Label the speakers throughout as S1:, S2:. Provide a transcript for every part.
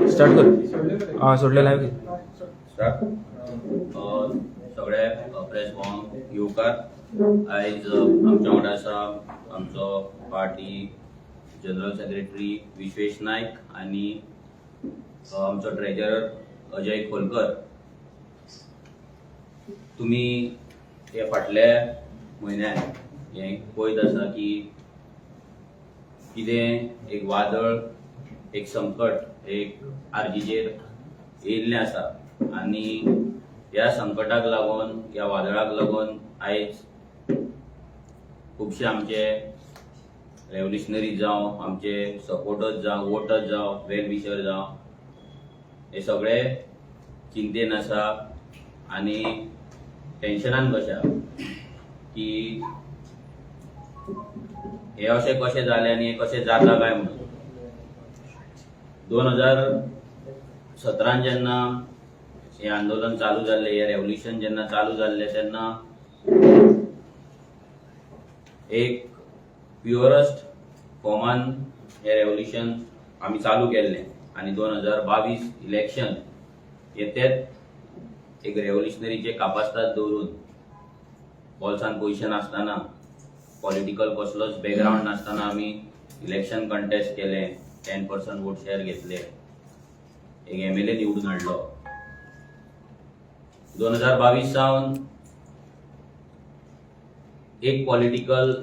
S1: Start कर. हां सोडलेला आहे.
S2: स्टार्ट. सगळे प्रेस भोवंक येवकार. आयज आमच्या वांगडा आसा आमचो पार्टी जनरल सेक्रेटरी विश्वेश नायक आनी आमचो ट्रेजरर अजय खोलकर. तुमी हे फाटल्या म्हयन्यात हे पळयत आसा की कितें एक वादळ, एक संकट एक आर्जीचेर येयल्लें आसा आनी ह्या संकटाक लागून ह्या वादळाक लागून आयज खुबशे आमचे रेव्होल्युशनरी जावं, आमचे सपोर्टर्स जावं, वोटर्स जावं, वेल विशर जावं, हे सगळे चिंतेन आसा आनी टेन्शनान कशे आहा की हे अशें कशें जालें आनी हे कशें जाता काय म्हणून. 2017 जेन्ना हे आंदोलन चालू जाल्लें, हे रेव्होल्युशन जेन्ना चालू जाल्लें तेन्ना एक प्युअरस्ट फॉर्मान हे रेव्होल्युशन आमी चालू केल्लें आनी 2022 इलेक्शन हे तेच एक रेव्होल्युशनरीचे कापास्ताद दवरून बोल्सान पयशे नासतना, पॉलिटिकल कसलोच बॅकग्रावंड नासतना आमी इलेक्शन कंटेस्ट केलें, 10% वोट शेअर घेतले, एक MLA निवडून हाडलो. 2022 सावन एक पॉलिटिकल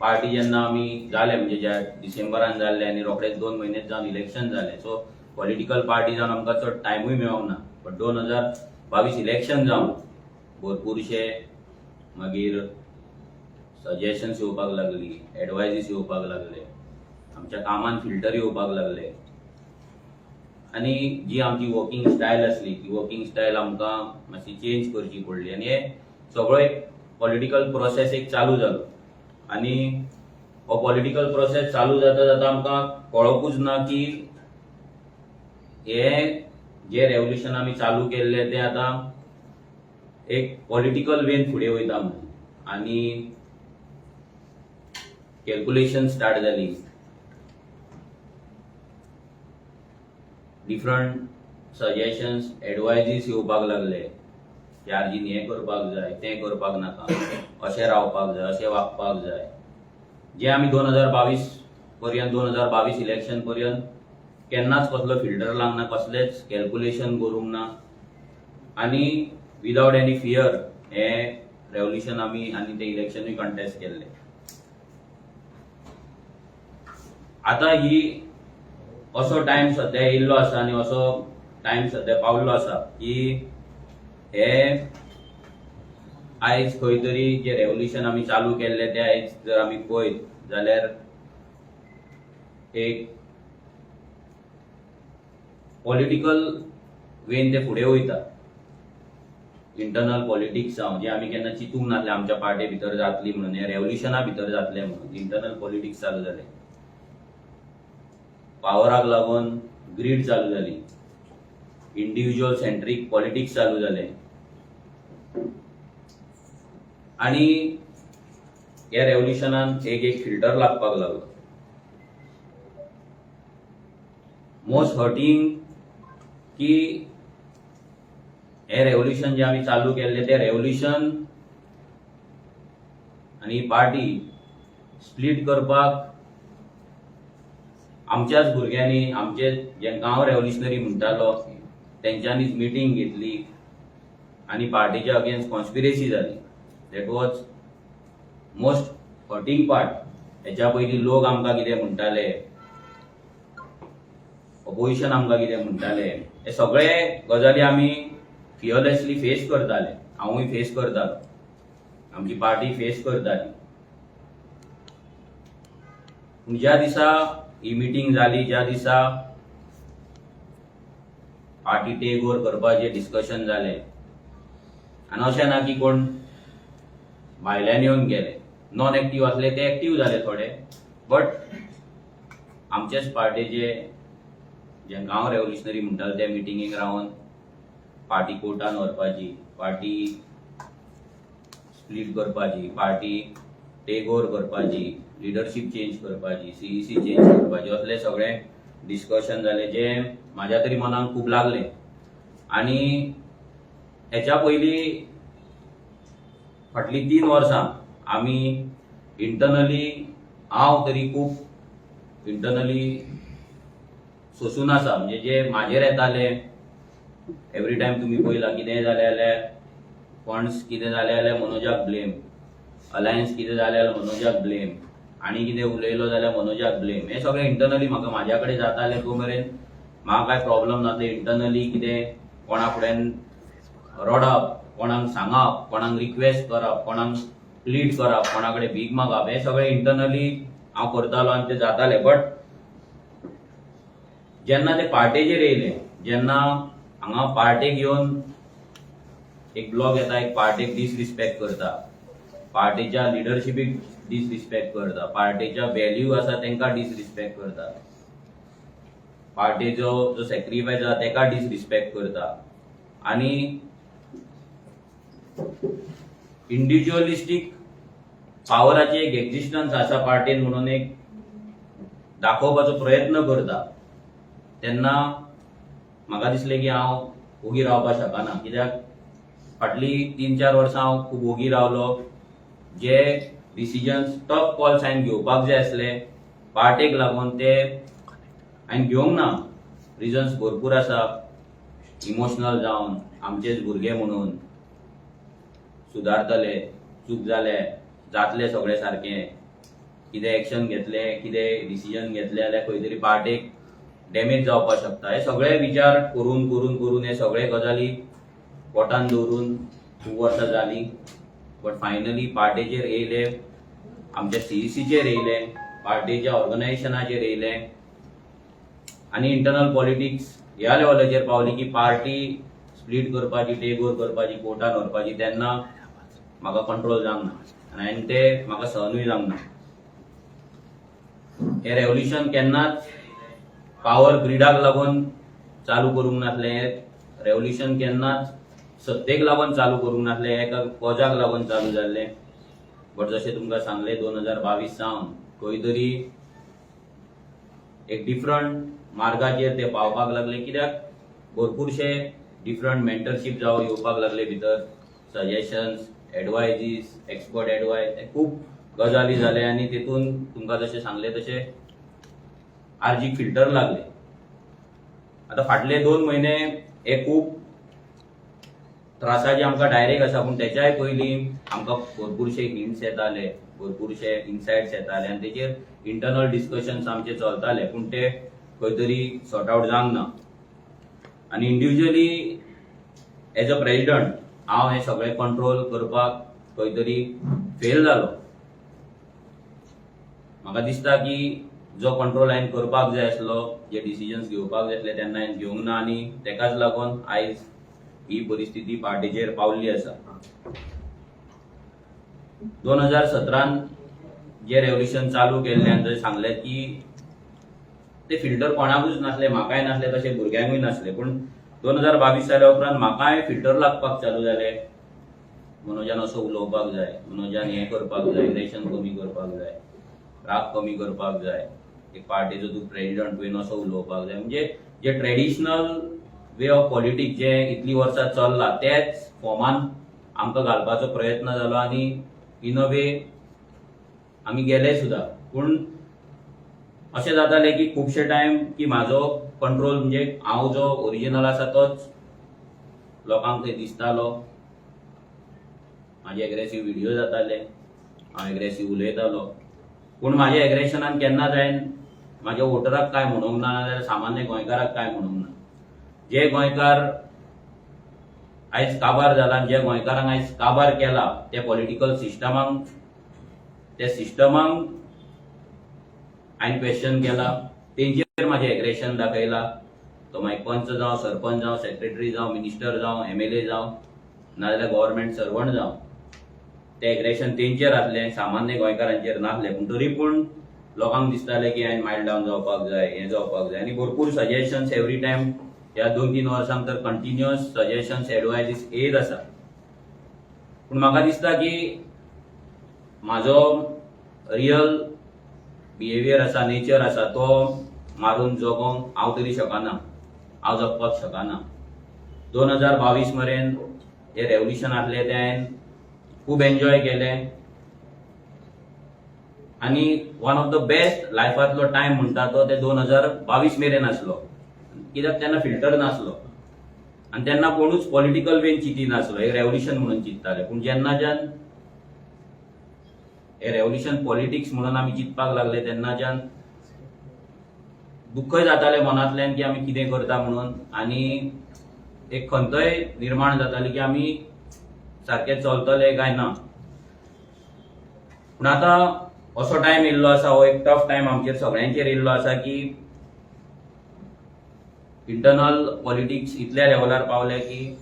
S2: पार्टी जेन्ना आमी जाले, म्हणजे ज्या डिसेंबरान जाल्ले आनी रोखडेच 2 म्हयने जावन इलेक्शन जालें, सो पॉलिटिकल पार्टी जावन आमकां चड टायमूय मेळोंक ना. बट 2022 इलेक्शन जावन भरपूरशे मागीर सजेशन्स येवपाक लागली, एडवायजीस येवपाक लागले, आमच्या कामान फिल्टर येवपाक लागले आनी जी आमची वर्किंग स्टायल आसली ती वर्किंग स्टायल आमकां मातशी चेंज करची पडली आनी हे सगळो एक पॉलिटिकल प्रोसेस एक चालू जालो. आनी हो पॉलिटिकल प्रोसेस चालू जाता जाता आमकां कळोकूच ना की हे जे रेव्होल्युशन आमी चालू केल्लें तें आतां एक पॉलिटिकल वेन फुडें वयता म्हणून. आनी कॅल्क्युलेशन स्टार्ट जाली, डिफरंट सजेशन्स, एडवायजीस येवपाक लागले की आर्जीन हें करपाक जाय, तें करपाक नाका, अशें रावपाक जाय, अशें वागपाक जाय, जे आमी 2022 पर्यंत 2022 इलेक्शन पर्यंत केन्नाच कसलो फिल्टर लावंक ना, कसलेच कॅल्क्युलेशन करूंक ना आनी विदाउट एनी फियर हे रेव्होल्युशन आमी आनी ते इलेक्शनूय कंटेस्ट केल्ले. आतां ही असो टायम सध्या येयल्लो आसा आनी असो टायम सध्या पावल्लो आसा की हे आयज खंय तरी जे रेव्होल्युशन आमी चालू केल्ले ते आयज जर आमी पळयत जाल्यार एक पॉलिटिकल वेन ते फुडें वयता. इंटरनल पॉलिटिक्स जावं जे आमी केन्ना चिंतूंक नासले आमच्या पार्टी भितर जातली म्हणून, हे रेव्होल्युशना भितर जातले म्हणून इंटरनल पॉलिटिक्स चालू जाले. पावराक लागून ग्रीड चालू जाली, इंडिव्हिज्युअल सेंट्रीक पॉलिटिक्स चालू जाले आनी ह्या रेव्होल्युशनान एक फिल्टर लागपाक लागलो. मोस्ट हर्टिंग की हे रेव्होल्युशन जे आमी चालू केल्ले ते रेव्होल्युशन आनी पार्टी स्प्लिट करपाक आमच्याच भुरग्यांनी, आमचे जे गांव रेव्होल्युशनरी म्हणटालो तेंच्यांनीच मिटींग घेतली आनी पार्टीच्या अगेन्स्ट कॉन्स्पिरेसी जाली. That was most hurting part. हेच्या पयलीं लोक आमकां कितें म्हणटाले, ऑपोजिशन आमकां कितें म्हणटाले, हे सगळे गजाली आमी फियरलेसली फेस करताले. हांवूय फेस करतालो, आमची पार्टी फेस करताली. पूण ज्या दिसा ही मिटींग जाली, ज्या दिसा पार्टी टेक ओव्हर करपाचें डिस्कशन जालें आनी अशें ना की कोण भायल्यान येवन गेले, नॉन एक्टीव आसले ते एक्टीव जाले थोडे, बट आमचेच पार्टीचे जे गांव रेव्होल्युशनरी म्हणटाले ते मिटींगेक रावन पार्टी कोर्टान व्हरपाची, पार्टी स्प्लीट करपाची, पार्टी टेक ओव्हर करपाची, लिडरशीप चेंज करपाची, सीईसी चेंज करपाची, असले सगळे डिस्कशन जाले जे माझ्या तरी मनाक खूप लागले. आणि हेच्या पयलीं फाटली 3 वर्सां आमी इंटरनली हांव तरी खूप इंटरनली सोसून आसा. म्हणजे जे म्हाजेर येताले एवरी टायम तुमी पळयला कितेंय जालें जाल्यार फंड्स कितें जालें जाल्यार मनोजाक ब्लेम, अलायन्स कितें जालें जाल्यार मनोजाक ब्लेम, आनी कितें उलयलो जाल्यार मनोजाक ब्लेम. हे सगळें इंटरनली म्हाज्या कडेन जातालें. तो मेरेन म्हाका काय प्रॉब्लम नासले. इंटरनली कितें कोणा फुड्यान रडप, कोणाक सांगप, कोणाक रिक्वेस्ट करप, कोणाक प्लीड करप, कोणा कडेन भीक मागप, हे सगळें इंटरनली हांव करतालो आनी ते जाताले. बट जेन्ना ते पार्टेचेर येयले, जेन्ना हांगा पार्टेक येवन एक ब्लॉग येता, एक पार्टेक डिसरिस्पेक्ट करता, पार्टीच्या लिडरशिपीक डिसरिस्पेक्ट करता, पार्टीच्या व्हॅल्यू आसा तांकां डिसरिस्पेक्ट करता, पार्टीचो जो सॅक्रिफायस आसा ताका डिसरिस्पेक्ट करता. आनी इंडिव्हिज्युअलिस्टीक पावराची एक एक्झिस्टन्स आसा पार्टीन म्हणून एक दाखोवपाचो प्रयत्न करता. तेन्ना म्हाका दिसलें की हांव ओगी रावपाक शकना. कित्याक फाटली 3-4 वर्सां हांव खूब ओगी रावलो. जे डिसिजन्स टफ कॉल्स हांवें घेवपाक जाय आसले पार्टेक लागून ते हांवें घेवंक ना. रिजन्स भरपूर आसा. इमोशनल जावन आमचेच भुरगे म्हणून सुदारतले, चूक जाले जातले सगळें सारकें, कितें एक्शन घेतलें, कितें डिसिजन घेतलें जाल्यार खंय तरी पार्टेक डॅमेज जावपाक शकता. हे सगळे विचार करून करून करून हे सगळे गजाली पोटान दवरून खूब वर्सां जालीं. बट फायनली पार्टेचेर येयले, आमच्या सीईसीचेर येयले, पार्टीच्या ऑर्गनायझेशनाचेर येयले आनी इंटरनल पॉलिटिक्स ह्या लेवलाचेर पावली की पार्टी स्प्लीट करपाची, टेक ओव्हर करपाची, कोर्टान व्हरपाची. तेन्ना म्हाका कंट्रोल जावंक ना आनी ते म्हाका सहनूय जावंक ना. हे रेव्होल्युशन केन्नाच पावर ग्रिडाक लागून चालू करूंक नासलें. हे रेव्होल्युशन केन्नाच सत्तेक लागून चालू करूंक नासलें. एका कॉजाक लागून चालू जाल्लें. बट जशें तुमकां सांगलें 2022 सावन खंय तरी एक डिफरंट मार्गाचेर ते पावपाक लागले. कित्याक भरपूरशे डिफरंट मेंटरशीप जावं येवपाक लागले भितर, सजेशन्स, एडवायजीस, एक्सपर्ट एडवायस, खूब गजाली जाले आनी तेतून तुमकां जशें सांगलें तशें आर्जीक फिल्टर लागले. आतां फाटले 2 म्हयने हे खूब त्रासाचे आमकां डायरेक्ट आसा. पूण तेच्याय पयलीं आमकां भरपूरशे हिंट्स येताले, भरपूरशे इन्सायट्स येताले आनी तेचेर इंटरनल डिस्कशन्स आमचे चलताले. पूण ते खंय तरी सॉर्ट आवट जावंक ना. आनी इंडिव्हिज्युअली एज अ प्रेसिडंट हांव हे सगळे कंट्रोल करपाक खंय तरी फेल जालो. म्हाका दिसता की जो कंट्रोल हांवें करपाक जाय आसलो, जे डिसिजन्स घेवपाक जाय आसले तेन्ना हांवें घेवंक ना आनी तेकाच लागून आयज ही परिस्थिती पार्टीचेर पावल्ली आसा. 2017 जे रेव्होल्युशन चालू केल्लें आनी जशें सांगलें की ते फिल्टर कोणाकूच नासले, म्हाकाय नासले, तशें भुरग्यांकूय नासले. पूण 2022 जाल्या उपरांत म्हाकाय फिल्टर लागपाक चालू जाले. मनोजान असो उलोवपाक जाय, मनोजान हें करपाक जाय, इलेक्शन कमी करपाक जाय, राग कमी करपाक जाय, एक पार्टीचो तूं प्रेसिडंट तुवें असो उलोवपाक जाय. म्हणजे जे ट्रेडिशनल वे ऑफ पॉलिटिक्स जे इतली वर्सां चल्ला तेच फॉर्मान आमकां घालपाचो प्रयत्न जालो आनी इन अ वे आमी गेले सुद्दां. पूण अशें जातालें की खुबशे टायम की म्हाजो कंट्रोल म्हणजे हांव जो ओरिजिनल आसा तोच लोकांक थंय दिसतालो. म्हाजे एग्रेसीव व्हिडिओ जाताले, हांव एग्रेसीव उलयतालो. पूण म्हाज्या एग्रेशनान केन्नाच हांवें म्हाज्या वोटराक काय म्हणूंक ना, नाजाल्यार सामान्य गोंयकाराक काय म्हणूंक ना. जे गोंयकार आयज काबार जाला, जे गोंयकारांक आयज काबार केला त्या पॉलिटिकल सिस्टमाक, त्या सिस्टमाक हांवें क्वेश्चन केला, तेंचेर म्हाजें एग्रेशन दाखयलां. तो मागीर पंच जावं, सरपंच जावं, सेक्रेटरी जावं, मिनिस्टर जावं, MLA जावं, नाजाल्यार गव्हर्मेंट सर्वंट जावं, तें एग्रेशन तेंचेर आसलें, सामान्य गोंयकारांचेर नासलें. पूण तरी पूण लोकांक दिसतालें की हांवें मायल्ड डावन जावपाक जाय, हें जावपाक जाय. आनी भरपूर सजेशन्स एवरी टायम ह्या 2-3 वर्सांक तर कंटिन्युअस सजेशन्स, एडवायजीस येत आसा. पूण म्हाका दिसता की म्हाजो रियल बिहेवियर आसा, नेचर आसा, तो मारून जगोंक हांव तरी शकना, हांव जगपाक शकना. 2022 मेरेन हे रेव्होल्युशन आसले ते हांवें खूब एन्जॉय केलें आनी वन ऑफ द बेस्ट लायफांतलो टायम म्हणटा तो ते 2022 मेरेन आसलो. कित्याक तेन्ना फिल्टर नासलो आनी तेन्ना कोणूच पॉलिटिकल वेन चिंतिनासलो, एक रेव्होल्युशन म्हणून चिंतताले. पूण जेन्नाच्यान हे रेव्होल्युशन पॉलिटिक्स म्हणून आमी चिंतपाक लागले तेन्नाच्यान दुख्खय जातालें मनांतल्यान की आमी कितें करता म्हणून, आनी एक खंतय निर्माण जाताली की आमी सारखे चलतले काय ना. पूण आतां असो टायम येयल्लो आसा, हो एक टफ टायम आमचेर सगळ्यांचेर येयल्लो आसा की इंटरनल पॉलिटिक्स इतल्या लेवलार पावले की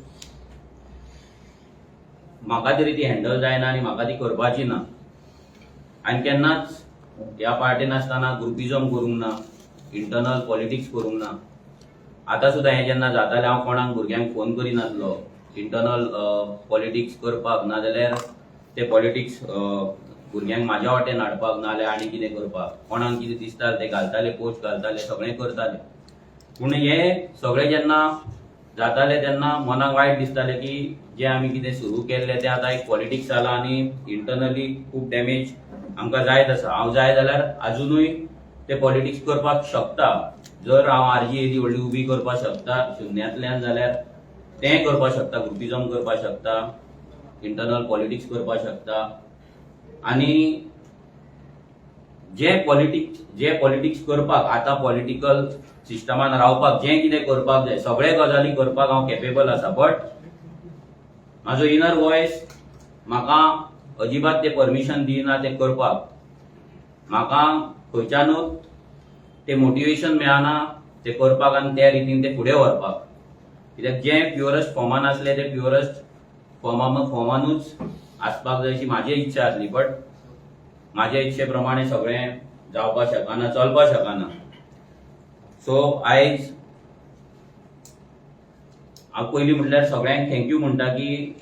S2: म्हाका तरी ती हँडल जायना आनी म्हाका ती करपाची ना. हांवें केन्नाच ह्या पार्टीन आसतना ग्रुपिजम करूंक ना, इंटरनल पॉलिटिक्स करूंक ना. आतां सुद्दां हें जेन्ना जातालें हांव कोणाक भुरग्यांक फोन करिनासलो इंटरनल पॉलिटिक्स करपाक, नाजाल्यार ते पॉलिटिक्स भुरग्यांक म्हाज्या वाटेन हाडपाक, नाजाल्यार आनी कितें करपाक. कोणाक कितें दिसतालें ते घालताले, पोस्ट घालताले, सगळें करताले. पूण हें सगळें जेन्ना जातालें तेन्ना मनाक वायट दिसतालें की जें आमी कितें सुरू केल्लें तें आतां एक पॉलिटिक्स जालां आनी इंटरनली खूब डॅमेज आमकां जायत आसा. हांव जाय जाल्यार आजुनूय ते पॉलिटिक्स करपाक शकता. जर हांव आरजी येदी व्हडली उबी करपाक शकता शुन्यांतल्यान जाल्यार तें करपाक शकता, ग्रुपिजम करपाक शकता, इंटरनल पॉलिटिक्स करपाक शकता. आनी जे पॉलिटिक्स करपाक, आतां पॉलिटिकल सिस्टमान रावपाक जें कितें करपाक जाय सगळे गजाली करपाक हांव कॅपेबल आसा. बट म्हाजो इनर वॉयस म्हाका अजिबात ते परमिशन दिना ते करपाक. म्हाका खंयच्यानूच ते मोटिवेशन मेळना ते करपाक आनी त्या रितीन ते फुडें व्हरपाक. कित्याक जें प्युअरस्ट फॉर्मान आसलें ते प्युअरस्ट फॉर्मानूच आसपाक जाय अशी म्हाजी इच्छा आसली. बट म्हाज्या इच्छे प्रमाणे सगळें जावपाक शकना, चलपाक शकना. सो आयज हांव पयलीं म्हटल्यार सगळ्यांक थँक्यू म्हणटा की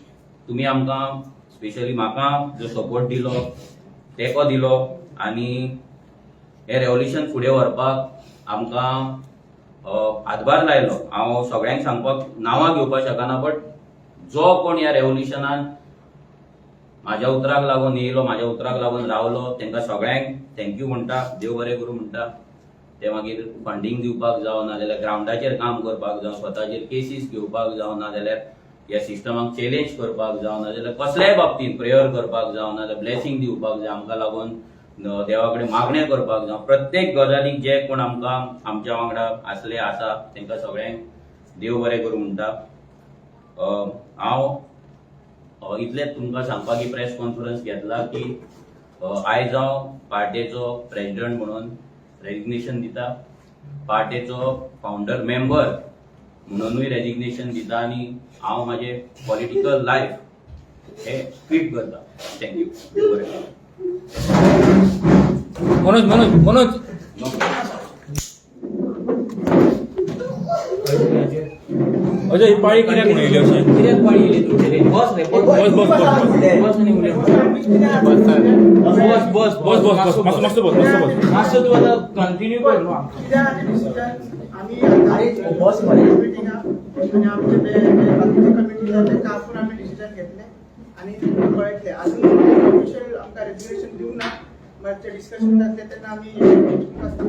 S2: तुमी आमकां, स्पेशली म्हाका जो सपोर्ट दिलो, तेंको दिलो आनी हे रेव्होल्युशन फुडें व्हरपाक आमकां हातभार लायलो. हांव सगळ्यांक सांगपाक नांवां घेवपाक शकना, बट जो कोण ह्या रेव्होल्युशनान म्हाज्या उतराक लागून येयलो, म्हाज्या उतराक लागून रावलो, तेंकां सगळ्यांक थँक्यू म्हणटा, देव बरें करूं म्हणटा. ते मागीर फंडींग दिवपाक जावं, नाजाल्यार ग्रावंडाचेर काम करपाक जावं, स्वताचेर केसीस घेवपाक जावं, नाजाल्यार ह्या सिस्टमाक चॅलेंज करपाक जावं, नाजाल्यार कसल्याय बाबतींत प्रेयर करपाक जावं, नाजाल्यार ब्लेसिंग दिवपाक जाय आमकां लागून, देवा कडेन मागणें करपाक जावं, प्रत्येक गजालीक जे कोण आमकां आमच्या वांगडा आसले आसा तेंकां सगळ्यांक देव बरें करूं म्हणटा. हांव इतलेंच तुमकां सांगपाक ही प्रेस कॉन्फरन्स घेतला की आयज हांव पार्टेचो प्रेसिडेंट म्हणून रेजिग्नेशन दिता, पार्टेचो फाउंडर मेंबर म्हणूनूय रेजिग्नेशन दिता आनी हांव म्हाजें पॉलिटिकल लायफ हे क्विट करता. थँक्यू. देव बरें करूं.
S1: मनोज अजय पाळी कित्याक म्हणून येयली अशें?
S3: कित्याक पाळी येयली तुमचेर? बस रे, बस आनी उलय. बस मातसो तूं आतां कंटिन्यू कर न्हू.
S4: आम्ही मिटिंगा आणि आमचे बाकीचे कमिटी जाले कापून आम्ही डिसिजन घेतले आणि कळयतले. अजून ऑफिशियल आमकां रेजिग्नेशन दिवंक ना. मातशें डिस्कशन जातलें तेन्ना आमी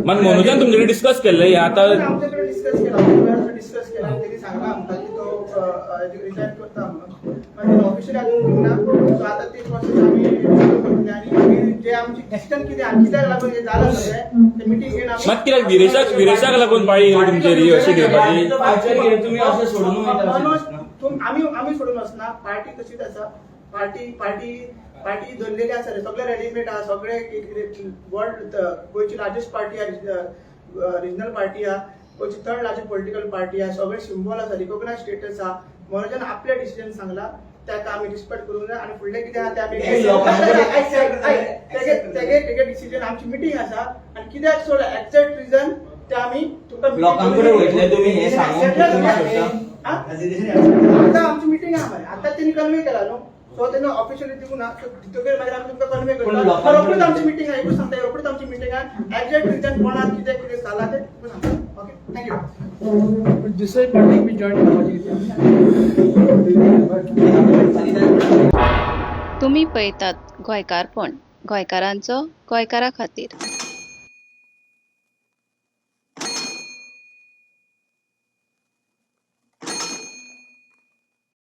S1: मनोजान तुमचे कडेन डिस्कस केल्लें आतां
S4: आमच्याकडे डिस्कस केला, डिस्कस केला. त्यांनी सांगला आमकां की तो रिजायन करता म्हणून. मागीर ऑफिशियल अजून दिवंक ना. सो आतां ती प्रोसेस आमी सुरू करतले आनी मागीर जे आमची डिस्टन्स कित्याक लागून हे जालां सगळें ते मिटींग घेवन आमी
S1: मात कित्याक विरेशाक लागून पाळी येयली तुमचेर ही अशी घेवपाची?
S3: तुमी अशें सोडून
S4: आम्ही सोडून वचना. पार्टी तशीच आसा. पार्टी धरलेली आसा रे, सगळे रेडीमेड आहा. सगळे वर्ल्ड गोंयची लार्जस्ट पार्टी आहा, रिजनल पार्टी आहा, गोंयची थर्ड लार्जस्ट पॉलिटिकल पार्टी आहा. सगळे सिंबल आसा, रिकॉग्नायज स्टेटस आहा. मनोजान आपले डिसिजन सांगला ताका आमी रिस्पेक्ट करूंक जाय आनी फुडले कितें आहा ते आमी तेगे डिसिजन आमची मिटींग आसा आनी कित्याक सोड एक्झॅक्ट रिजन ते आमी तुका
S3: लोकांकडे वयतले तुमी हे सांगून
S4: आतां आमची मिटींग आहा मरे. आतां तेणी कन्वे केला न्हू. सो तेन्ना ऑफिशियली दिवना तितून मागीर आमी तुमकां कन्वे
S3: पूण
S4: करता
S3: लोकांनी-
S4: रोखडीच आमची मिटींग आहे एकूच सांगता रोखडीच आमची मिटींग आहे एक्झॅक्ट रिजन कोणाक कितें कितें जालां तें तुमकां सांगता ओके थँक्यू दुसरे पार्टीक बी जॉईन करपाची
S5: तुम्ही पळयतात गोंयकारपण गोंयकारांचो गोंयकारा खातीर.